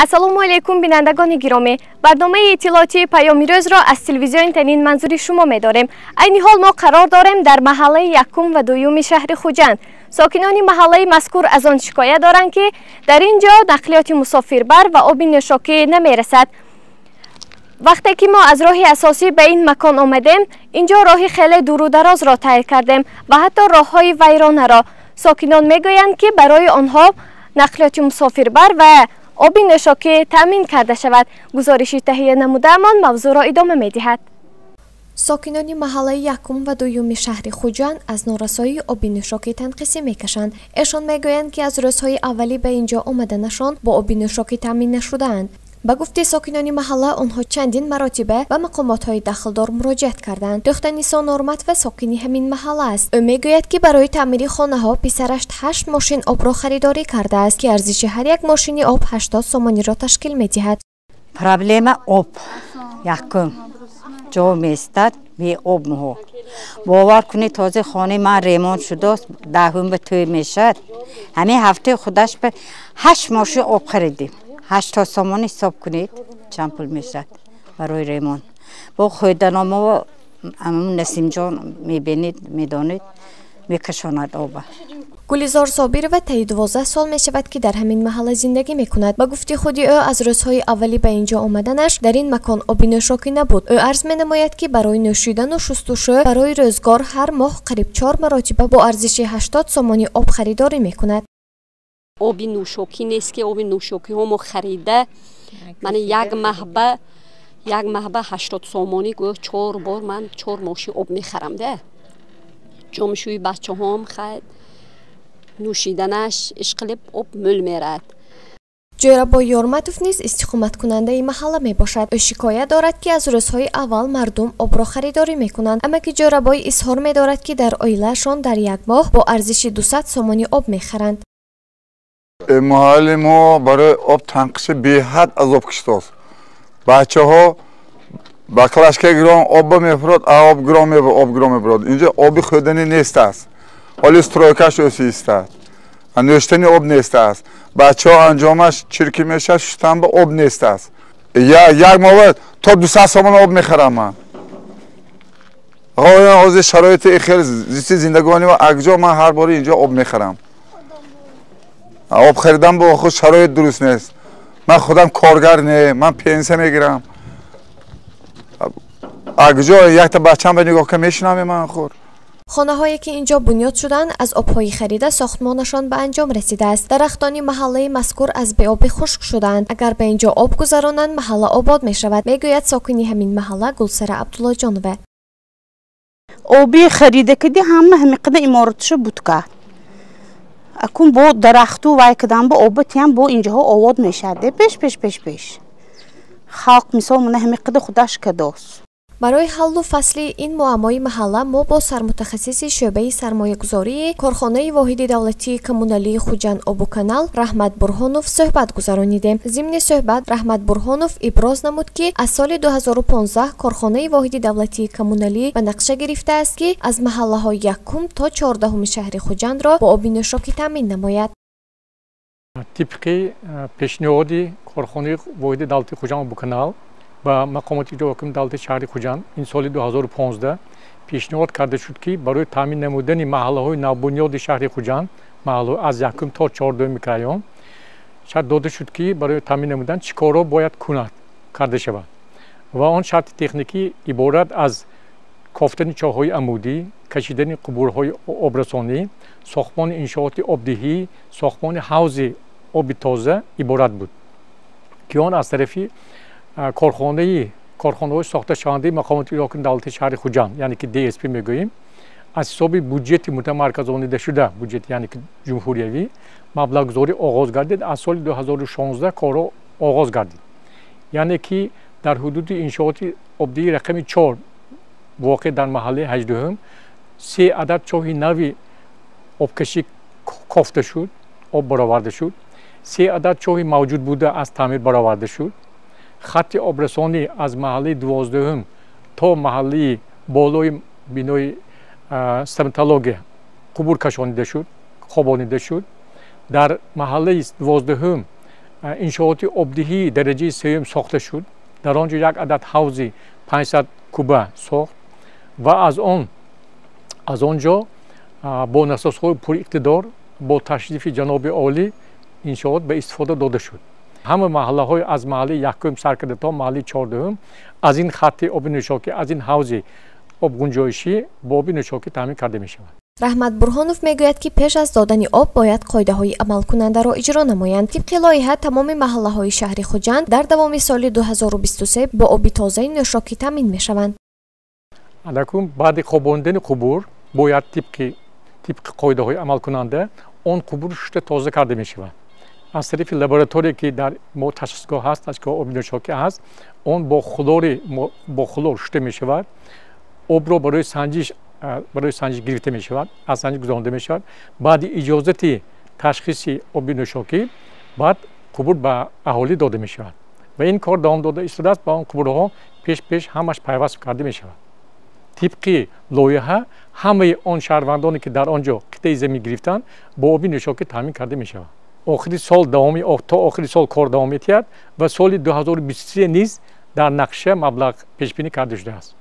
ассалому алайкум бинандагони гиромӣ. барномаи иттилооти паёми рӯзро аз телевизиони танин манзури шумо медорем. айни ҳол мо қарор дорем дар маҳаллаи якум ва дуюми шаҳри Хуҷанд. сокинони маҳаллаи мазкур аз он шикоят доранд ки дар ин ҷо нақлиёти мусофирбар ва оби нӯшокӣ намерасад. вақте ки мо аз роҳи асосӣ ба ин макон омадем, ин ҷо роҳи хеле дуру дарозро тайр кардем ва ҳатто роҳҳои вайронаро. сокинон мегӯянд ки барои онҳо нақлиёти мусофирбар ва оби нӯшокӣ таъмин карда шавад. гузориши таҳия намудаамон мавзӯъро идома медиҳад. сокинони маҳаллаи якум ва дуюми шаҳри Хуҷанд аз норасоии оби нӯшокӣ танқисӣ мекашанд. эшон мегӯянд ки аз рӯзҳои аввалӣ ба ин ҷо омаданашон бо оби нӯшокӣ таъмин нашудаанд. ба гуфти сокинони маҳалла, онҳо чандин маротиба ба мақомотҳои дахлдор муроҷиат карданд. духта Нисо Норматова сокини ҳамин маҳалла аст. ӯ мегӯяд ки барои таъмири хонаҳо писараш 8 мошин обро харидорӣ кардааст ки арзиши ҳар як мошини об 80 сомониро ташкил медиҳад. Проблема об якум ҷо меистад бе обҳо. бовар кунед този хонаи ман ремонт шудааст, даҳум ба тӯй мешавад. ҳамин ҳафтаи худаш ба 8 мошин об харидем. 80 сомон ҳисоб кунед чанд пул мешавад барои ремонт. бо хӯйданомо Насимҷон мебинед, медонед, мекашонад оба. гулизор Собирова таи 12 сол мешавад ки дар ҳамин маҳалла зиндагӣ мекунад. ба гуфти худи ӯ аз рӯзҳои аввалӣ ба ин ҷо омаданаш дар ин макон оби нӯшокӣ набуд. ӯ арз менамояд ки барои нӯшидану шустушӯ барои рӯзгор ҳар моҳ қариб 4 маротиба бо арзиши 80 сомони об харидорӣ мекунад. оби нӯшокӣ нест ки оби нӯшокиҳо мо харида ман як маҳба 80 сомонӣ гӯё 4 бор ман 4 мошин об мехарам да. ҷомшӯи бачаҳом хай нӯшиданаш ишқилиб об мӯл мерад. ҷӯрабой Ёрматов низ истиқоматкунандаи маҳалла мебошад. ӯ шикоят дорад ки аз рӯзҳои аввал мардум обро харидорӣ мекунанд. амаки ҷӯрабой изҳор медорад ки дар оилаашон дар як моҳ бо арзиши 200 сомони об мехаранд. маҳалли мо барои об танқиси беҳад азоб кашидааст. бачаҳо ба клашка гиром об мефурад, об гиром мебурад. инҷо оби хӯданӣ нест аст. ҳоли стройкаш осистад. нӯштани об нест аст. бачаҳо анҷомаш чирки мешавад, шустан ба об нест аст. як моҳ то 200 сомон об мехарам ман. ҳозир шароити хеле зисти зиндагони ва акҷо ман ҳар бори инҷо об мехарам. об харидан бо худ шароит дуруст нест. ман худам коргар не, ман пенсия мегирам. акҷо якта бачам ба нигоҳ ка мешинам ман худ. хонаҳое ки инҷо бунёд шуданд аз обҳои харида сохтмонашон ба анҷом расидааст. дарахтони маҳаллаи мазкур аз беобӣ хушк шуданд. агар ба инҷо об гузаронанд маҳалла обод мешавад, мегӯяд сокини ҳамин маҳалла Гулсара Абдуллоҷонова. оби харида киди ҳама ҳамиқада иморатшо будка. акун бо дарахту вай кидан бо обатиам бо инҷоҳо овод мешаде пеш. халқ мисол мана ҳамиқада худаш кадост. барои ҳаллу фасли ин муаммои маҳалла мо бо сармутахассиси шӯъбаи сармоягузории корхонаи воҳиди давлатии коммуналии Хуҷанд Обуканал Раҳмат Бурҳонов суҳбат гузаронидем. зимни суҳбат Раҳмат Бурҳонов иброз намуд ки аз соли 2015 корхонаи воҳиди давлатии коммуналӣ ба нақша гирифтааст ки аз маҳаллаҳои якум то 14 шаҳри Хуҷандро бо оби нӯшокӣ таъмин намояд. тибқи пешниҳоди корхонаи воҳиди давлатии Хуҷанд Обуканал ба мақомоти ҳокими давлати шаҳри Хуҷанд ин соли 2015 пешниҳод карда шуд ки барои таъмин намудани маҳаллаҳои навбунёди шаҳри Хуҷанд, маҳаллаҳои аз якум то 14 микрорайон шарт дода шуд ки барои таъмин намудан чӣ корро бояд карда шавад. ва он шарти техникӣ иборат аз кофтани чоҳҳои амудӣ, кашидани қубурҳои обрасонӣ, сохтмони иншооти обдиҳӣ, сохтмони ҳавзи оби тоза иборат буд ки он аз тарафи корхонаҳои сохташавандаи мақомоти ҳокими давлати шаҳри Хуҷанд, яъне ки ДСП мегӯем, аз ҳисоби буҷети мутамарказонидашуда, буҷети яъне ки ҷумҳуриявӣ маблағгузорӣ оғоз гардид. аз соли 2016 корро оғоз гардид. яъне ки дар ҳудуди иншооти обдиҳи рақами 4 воқеъ дар маҳаллаи 18 3 адад чоҳи нави обкашӣ кофта шуд, об бароварда шуд. 3 адад чоҳи мавҷуд буда аз таъмир бароварда шуд. хатти обрасонӣ аз маҳаллаи 12 то маҳаллаи болои бинои стоматология қубур кашонида шуд, хобонида шуд. дар маҳаллаи 12 иншооти обдиҳии дараҷаи сеюм сохта шуд. Дар он ҷо як адад ҳавзи 500 куба сохт ва аз он ҷо бо насосҳои пуриқтидор бо ташрифи ҷаноби олӣ иншоот ба истифода дода шуд. ҳама маҳаллаҳои аз маҳаллаи якум сар карда то маҳаллаи 14 аз ин хатти оби нӯшокӣ аз ин ҳавзи обгунҷоишӣ бо оби нӯшокӣ таъмин карда мешавад. раҳмат бурҳонов мегӯяд ки пеш аз додани об бояд қоидаҳои амалкунандаро иҷро намоянд. тибқи лоиҳа тамоми маҳаллаҳои шаҳри хуҷанд дар давоми соли 2023 бо оби тозаи нӯшокӣ таъмин мешаванд. анакун баъди хобондани қубур бояд тибқи қоидаҳои амалкунанда он қубур шушта тоза карда мешавад. аз тарафи лабораторие ки дар мо ташхисгоҳ ҳаст ташхисгоҳ оби нӯшокӣ ҳаст он бо хлор шушта мешавад. обро барои санҷиш гирифта мешавад, аз санҷиш гузаронида мешавад. баъди иҷозати ташхиси оби нӯшокӣ баъд қубур ба аҳолӣ дода мешавад ва ин кор давом дода истодааст. ба он қубурҳо пеш ҳамаш пайваст карда мешавад. тибқи лоиҳа ҳамаи он шаҳрвандоне ки дар он ҷо қитъаи замин гирифтанд бо оби нӯшокӣ таъмин карда мешавад. охири сол то охири сол кор давом метиҳад ва соли 2023 низ дар нақша маблағ пешбинӣ карда шудааст.